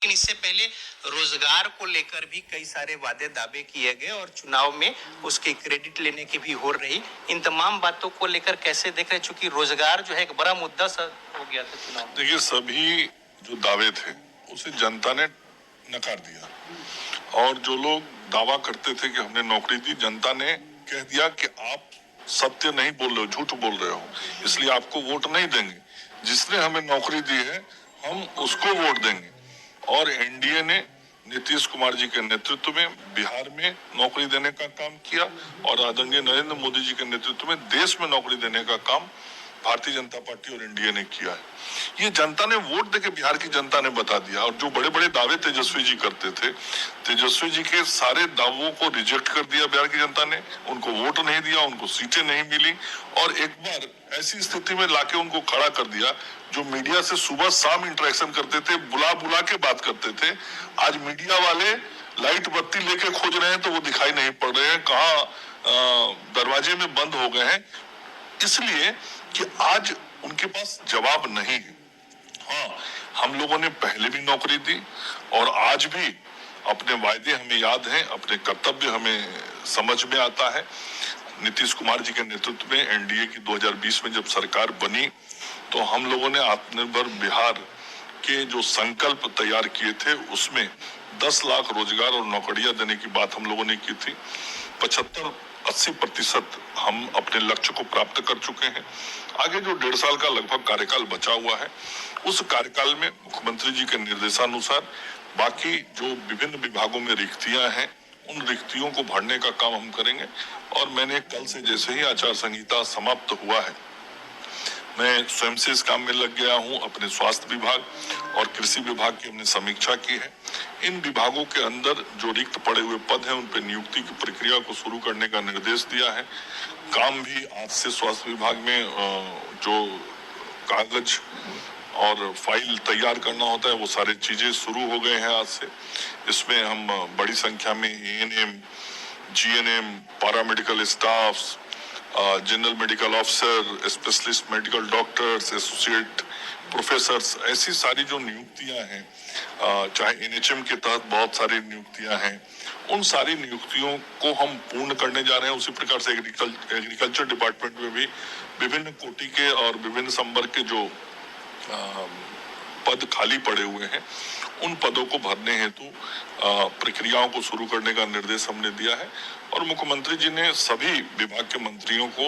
लेकिन इससे पहले रोजगार को लेकर भी कई सारे वादे दावे किए गए और चुनाव में उसकी क्रेडिट लेने की भी हो रही। इन तमाम बातों को लेकर कैसे देख रहे, चूंकि रोजगार जो है एक बड़ा मुद्दा हो गया था चुनाव। देखिए, सभी जो दावे थे उसे जनता ने नकार दिया, और जो लोग दावा करते थे कि हमने नौकरी दी, जनता ने कह दिया कि आप सत्य नहीं बोल रहे हो, झूठ बोल रहे हो, इसलिए आपको वोट नहीं देंगे। जिसने हमें नौकरी दी है हम उसको वोट देंगे। और एनडीए ने नीतीश कुमार जी के नेतृत्व में बिहार में नौकरी देने का काम किया, और आदरणीय नरेंद्र मोदी जी के नेतृत्व में देश में नौकरी देने का काम भारतीय जनता पार्टी और एनडीए ने किया है। ये जनता ने वोट देके बिहार की जनता ने बता दिया। और जो बड़े बड़े दावे तेजस्वी जी करते थे, तेजस्वी जी के सारे दावों को रिजेक्ट कर दिया बिहार की जनता ने। उनको वोट नहीं दिया, उनको सीटें नहीं मिली, और एक बार ऐसी स्थिति में लाके उनको खड़ा कर दिया। जो मीडिया से सुबह शाम इंटरेक्शन करते थे, बुला बुला के बात करते थे, आज मीडिया वाले लाइट बत्ती लेके खोज रहे हैं तो वो दिखाई नहीं पड़ रहे हैं, कहाँ दरवाजे में बंद हो गए हैं, इसलिए कि आज उनके पास जवाब नहीं है। हाँ, हम लोगों ने पहले भी नौकरी दी, और आज भी अपने वायदे हमें याद हैं, अपने कर्तव्य हमें समझ में आता है। नीतीश कुमार जी के नेतृत्व में एनडीए की 2020 में जब सरकार बनी, तो हम लोगों ने आत्मनिर्भर बिहार के जो संकल्प तैयार किए थे उसमें 10 लाख रोजगार और नौकरियां देने की बात हम लोगों ने की थी। 75-80% हम अपने लक्ष्य को प्राप्त कर चुके हैं। आगे जो 1.5 साल का लगभग कार्यकाल बचा हुआ है, उस कार्यकाल में मुख्यमंत्री जी के निर्देशानुसार बाकी जो विभिन्न विभागों में रिक्तियां हैं, उन रिक्तियों को भरने का काम हम करेंगे। और मैंने कल से जैसे ही आचार संहिता समाप्त हुआ है, मैं स्वयं से इस काम में लग गया हूं। अपने स्वास्थ्य विभाग और कृषि विभाग की हमने समीक्षा की है। इन विभागों के अंदर जो रिक्त पड़े हुए पद हैं, उन पर नियुक्ति की प्रक्रिया को शुरू करने का निर्देश दिया है। काम भी आज से स्वास्थ्य विभाग में जो कागज और फाइल तैयार करना होता है, वो सारी चीजें शुरू हो गए हैं आज से। इसमें हम बड़ी संख्या में ANM, GNM, paramedical staff, general medical officer, specialist medical doctors, associate professors, ऐसी सारी जो नियुक्तियां हैं, चाहे एनएचएम के तहत बहुत सारी नियुक्तियां हैं, उन सारी नियुक्तियों को हम पूर्ण करने जा रहे हैं। उसी प्रकार से एग्रीकल्चर डिपार्टमेंट में भी विभिन्न कोटि के और विभिन्न संवर्ग के जो पद खाली पड़े हुए हैं, उन पदों को भरने हेतु प्रक्रियाओं को शुरू करने का निर्देश हमने दिया है। और मुख्यमंत्री जी ने सभी विभाग के मंत्रियों को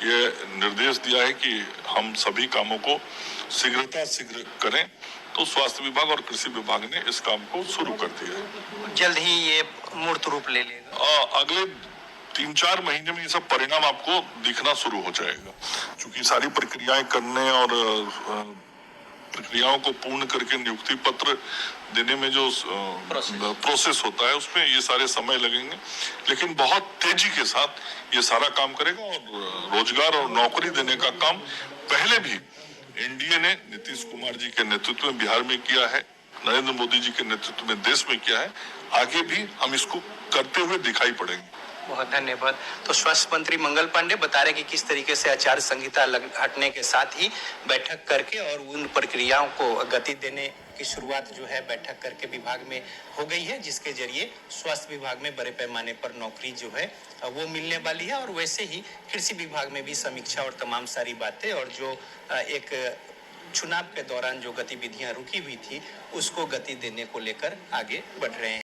ये निर्देश दिया है कि हम सभी कामों को शीघ्र करें। तो स्वास्थ्य विभाग और कृषि विभाग ने इस काम को शुरू कर दिया है। जल्द ही ये मूर्त रूप ले लेगा। अगले 3-4 महीने में ये सब परिणाम आपको दिखना शुरू हो जाएगा, क्योंकि सारी प्रक्रियाएं करने और प्रक्रियाओं को पूर्ण करके नियुक्ति पत्र देने में जो प्रोसेस होता है, उसमें ये सारे समय लगेंगे। लेकिन बहुत तेजी के साथ ये सारा काम करेगा, और रोजगार और नौकरी देने का काम पहले भी एनडीए ने नीतीश कुमार जी के नेतृत्व में बिहार में किया है, नरेंद्र मोदी जी के नेतृत्व में देश में किया है। आगे भी हम इसको करते हुए दिखाई पड़ेंगे। बहुत धन्यवाद। तो स्वास्थ्य मंत्री मंगल पांडे बता रहे कि किस तरीके से आचार संहिता हटने के साथ ही बैठक करके और उन प्रक्रियाओं को गति देने की शुरुआत जो है बैठक करके विभाग में हो गई है, जिसके जरिए स्वास्थ्य विभाग में बड़े पैमाने पर नौकरी जो है वो मिलने वाली है। और वैसे ही कृषि विभाग में भी समीक्षा और तमाम सारी बातें, और जो एक चुनाव के दौरान जो गतिविधियां रुकी हुई थी उसको गति देने को लेकर आगे बढ़ रहे हैं।